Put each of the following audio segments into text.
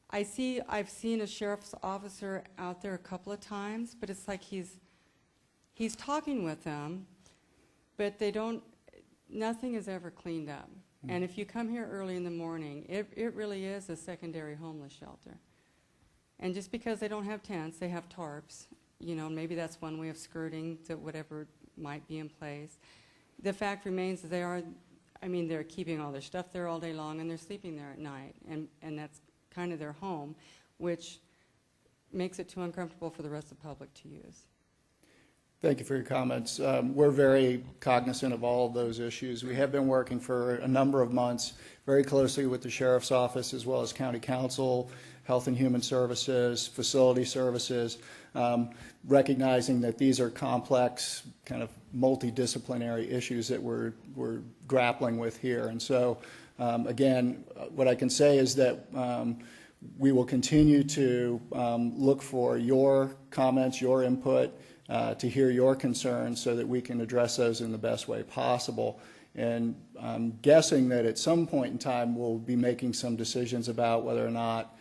I've seen a sheriff's officer out there a couple of times, but it's like he's talking with them, but nothing is ever cleaned up. And if you come here early in the morning, it really is a secondary homeless shelter. And just because they don't have tents, they have tarps. You know, maybe that's one way of skirting to whatever might be in place. The fact remains that they're keeping all their stuff there all day long, and they're sleeping there at night, and that's kind of their home, which makes it too uncomfortable for the rest of the public to use. Thank you for your comments. We're very cognizant of all of those issues. We have been working for a number of months very closely with the Sheriff's Office as well as County Council, Health and Human Services, Facility Services, recognizing that these are complex, kind of multidisciplinary issues that we're grappling with here. And so, again, what I can say is that we will continue to look for your comments, your input, to hear your concerns so that we can address those in the best way possible. And I'm guessing that at some point in time we'll be making some decisions about whether or not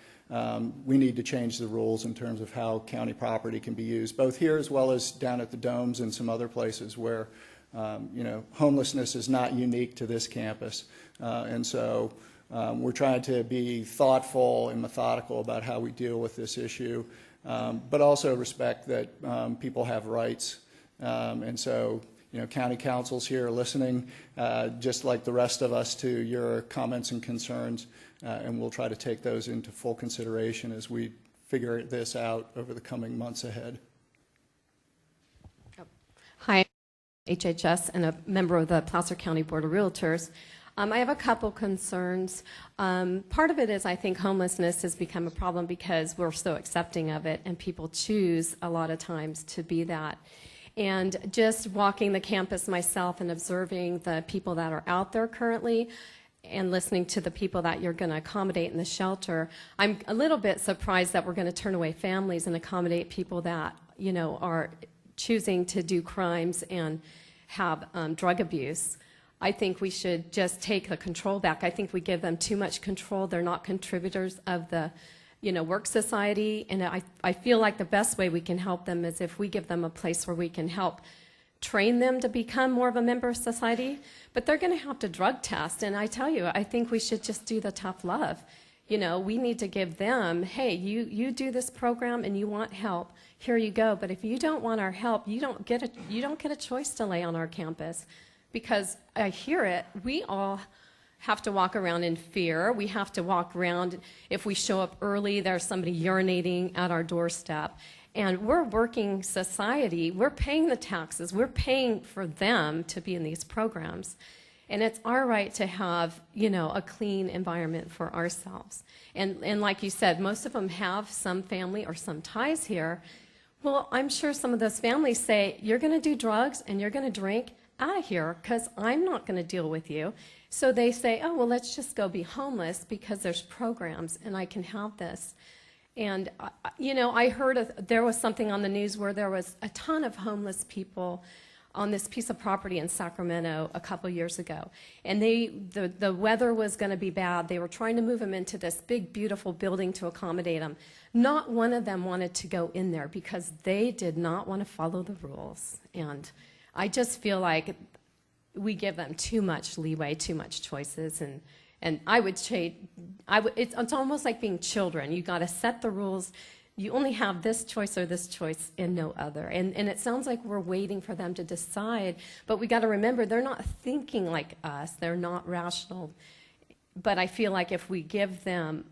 we need to change the rules in terms of how county property can be used, both here as well as down at the domes and some other places where homelessness is not unique to this campus. And so we're trying to be thoughtful and methodical about how we deal with this issue. But also respect that people have rights. And so, county council's here listening, just like the rest of us, to your comments and concerns, and we'll try to take those into full consideration as we figure this out over the coming months ahead. Hi, HHS and a member of the Placer County Board of Realtors. I have a couple concerns. Part of it is I think homelessness has become a problem because we're so accepting of it, and people choose a lot of times to be that. And just walking the campus myself and observing the people that are out there currently and listening to the people that you're going to accommodate in the shelter, I'm a little bit surprised that we're going to turn away families and accommodate people that, are choosing to do crimes and have drug abuse. I think we should just take the control back. I think we give them too much control. They're not contributors of the, work society. And I feel like the best way we can help them is if we give them a place where we can help train them to become more of a member of society. But they're going to have to drug test. And I tell you, I think we should just do the tough love. We need to give them, hey, you do this program and you want help, here you go. But if you don't want our help, you don't get a choice to lay on our campus. Because I hear it, we all have to walk around in fear. We have to walk around, if we show up early, there's somebody urinating at our doorstep. And we're working society, we're paying the taxes, we're paying for them to be in these programs. And it's our right to have, a clean environment for ourselves. And like you said, most of them have some family or some ties here. Well, I'm sure some of those families say, you're going to do drugs and you're going to drink, out of here, because I'm not going to deal with you. So they say, oh, well, let's just go be homeless because there's programs and I can have this. And, I heard there was something on the news where there was a ton of homeless people on this piece of property in Sacramento a couple years ago. And the weather was going to be bad. They were trying to move them into this big, beautiful building to accommodate them. Not one of them wanted to go in there because they did not want to follow the rules. And I just feel like we give them too much leeway, too much choices, and I would say, it's almost like being children. You got to set the rules. You only have this choice or this choice and no other. And it sounds like we're waiting for them to decide, but we got to remember they're not thinking like us. They're not rational. But I feel like if we give them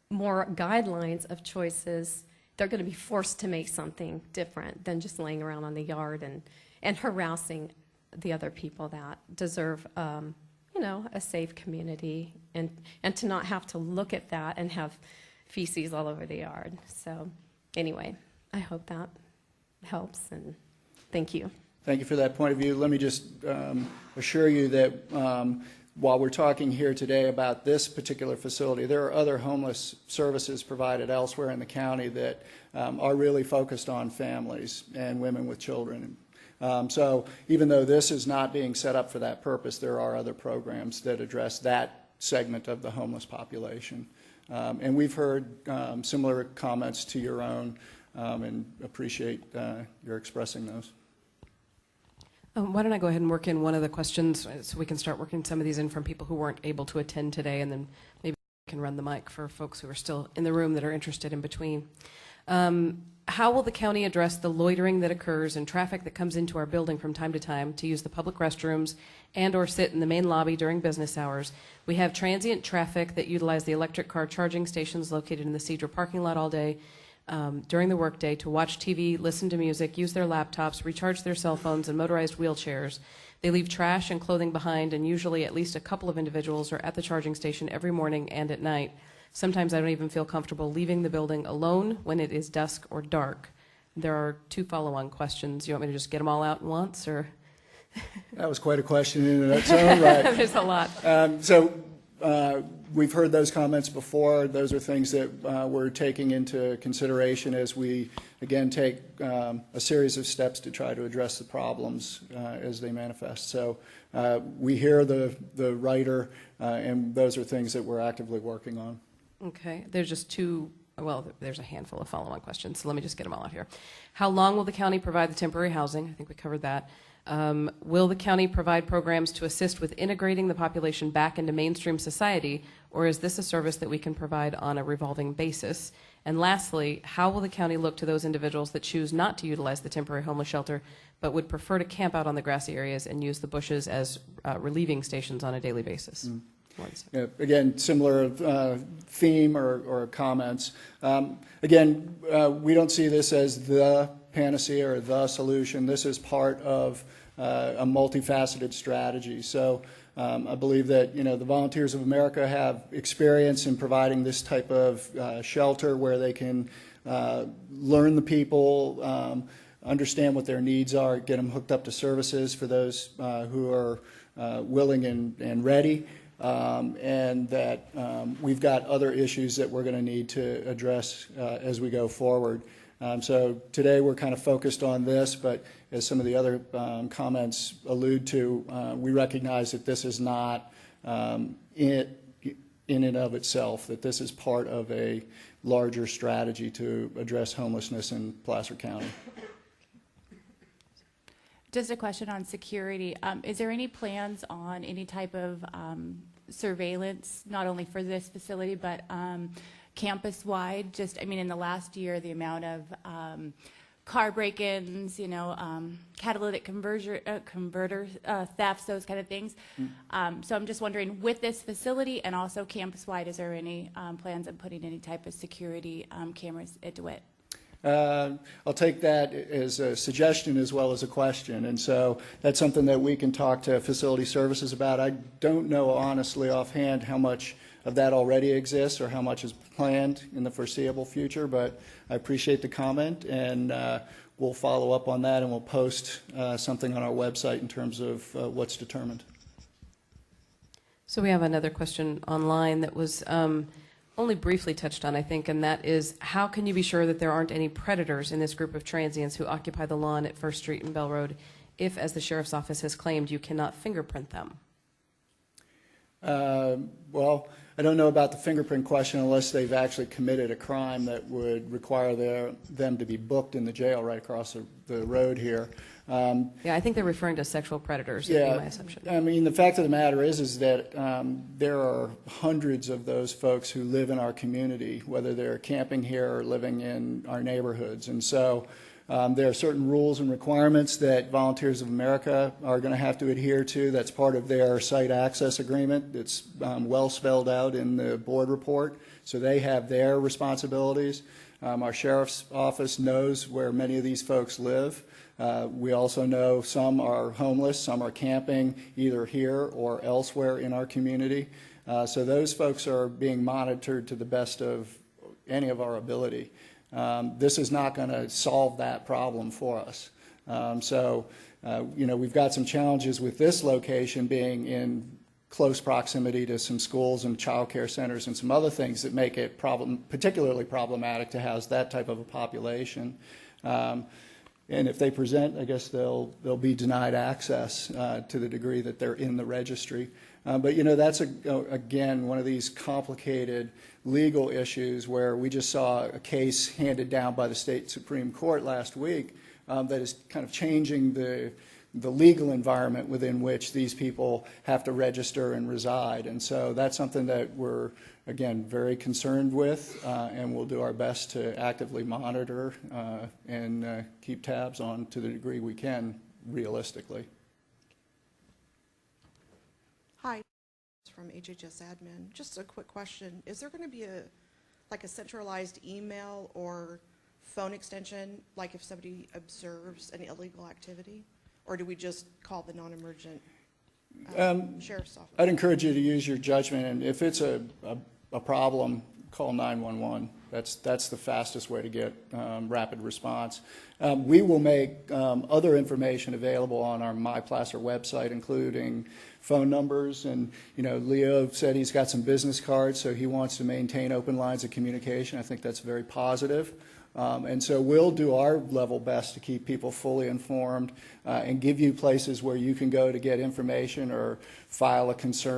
more guidelines of choices, they're going to be forced to make something different than just laying around on the yard and harassing the other people that deserve, a safe community, and to not have to look at that and have feces all over the yard. So anyway, I hope that helps, and thank you. Thank you for that point of view. Let me just assure you that while we're talking here today about this particular facility, there are other homeless services provided elsewhere in the county that are really focused on families and women with children. So even though this is not being set up for that purpose, there are other programs that address that segment of the homeless population. And we've heard similar comments to your own, and appreciate your expressing those. Why don't I go ahead and work in one of the questions so we can start working some of these in from people who weren't able to attend today, and then maybe we can run the mic for folks who are still in the room that are interested in between. How will the county address the loitering that occurs and traffic that comes into our building from time to time to use the public restrooms and or sit in the main lobby during business hours? We have transient traffic that utilize the electric car charging stations located in the Cedar parking lot all day during the workday to watch TV, listen to music, use their laptops, recharge their cell phones and motorized wheelchairs. They leave trash and clothing behind, and usually at least a couple of individuals are at the charging station every morning and at night. Sometimes I don't even feel comfortable leaving the building alone when it is dusk or dark. There are 2 follow-on questions. You want me to just get them all out at once, or? That was quite a question in its own right. There's a lot. We've heard those comments before. Those are things that we're taking into consideration as we, again, take a series of steps to try to address the problems as they manifest. So we hear the writer, and those are things that we're actively working on. Okay, there's just 2, well, there's a handful of follow-on questions, so let me just get them all out here. How long will the county provide the temporary housing? I think we covered that. Will the county provide programs to assist with integrating the population back into mainstream society, or is this a service that we can provide on a revolving basis? And lastly, how will the county look to those individuals that choose not to utilize the temporary homeless shelter, but would prefer to camp out on the grassy areas and use the bushes as relieving stations on a daily basis? Mm. Again, similar theme or comments. Again, we don't see this as the panacea or the solution. This is part of a multifaceted strategy. So I believe that the Volunteers of America have experience in providing this type of shelter where they can learn the people, understand what their needs are, get them hooked up to services for those who are willing and ready. And that we've got other issues that we're going to need to address as we go forward. So today we're kind of focused on this, but as some of the other comments allude to, we recognize that this is not in and of itself, that this is part of a larger strategy to address homelessness in Placer County. Just a question on security. Is there any plans on any type of surveillance, not only for this facility, but campus-wide? Just, I mean, in the last year, the amount of car break-ins, catalytic converter thefts, those kind of things. So I'm just wondering, with this facility and also campus-wide, is there any plans on putting any type of security cameras at DeWitt? I'll take that as a suggestion as well as a question, and so that's something that we can talk to facility services about. I don't know honestly offhand how much of that already exists or how much is planned in the foreseeable future, but I appreciate the comment, and we'll follow up on that, and we'll post something on our website in terms of what's determined. So we have another question online that was only briefly touched on, I think, and that is, how can you be sure that there aren't any predators in this group of transients who occupy the lawn at First Street and Bell Road if, as the Sheriff's Office has claimed, you cannot fingerprint them? Well, I don't know about the fingerprint question unless they've actually committed a crime that would require them to be booked in the jail right across the road here. Yeah, I think they're referring to sexual predators, would be my assumption. I mean, the fact of the matter is that there are hundreds of those folks who live in our community, whether they're camping here or living in our neighborhoods. And so there are certain rules and requirements that Volunteers of America are going to have to adhere to. That's part of their site access agreement. It's well spelled out in the board report. So they have their responsibilities. Our Sheriff's Office knows where many of these folks live. We also know some are homeless, some are camping either here or elsewhere in our community. So those folks are being monitored to the best of any of our ability. This is not going to solve that problem for us. We've got some challenges with this location being in close proximity to some schools and child care centers and some other things that make it particularly problematic to house that type of a population. And if they present, I guess they'll be denied access to the degree that they're in the registry. But that's again one of these complicated legal issues where we just saw a case handed down by the state Supreme Court last week that is kind of changing the legal environment within which these people have to register and reside. And so that's something that we're, again, very concerned with, and we'll do our best to actively monitor and keep tabs on to the degree we can, realistically. Hi, from HHS admin. Just a quick question. Is there going to be a centralized email or phone extension, like if somebody observes an illegal activity? Or do we just call the non-emergent sheriff's office? I'd encourage you to use your judgment, and if it's a problem, call 911. That's the fastest way to get rapid response. We will make other information available on our My Placer website, including phone numbers. And Leo said he's got some business cards, so he wants to maintain open lines of communication. I think that's very positive. And so we'll do our level best to keep people fully informed and give you places where you can go to get information or file a concern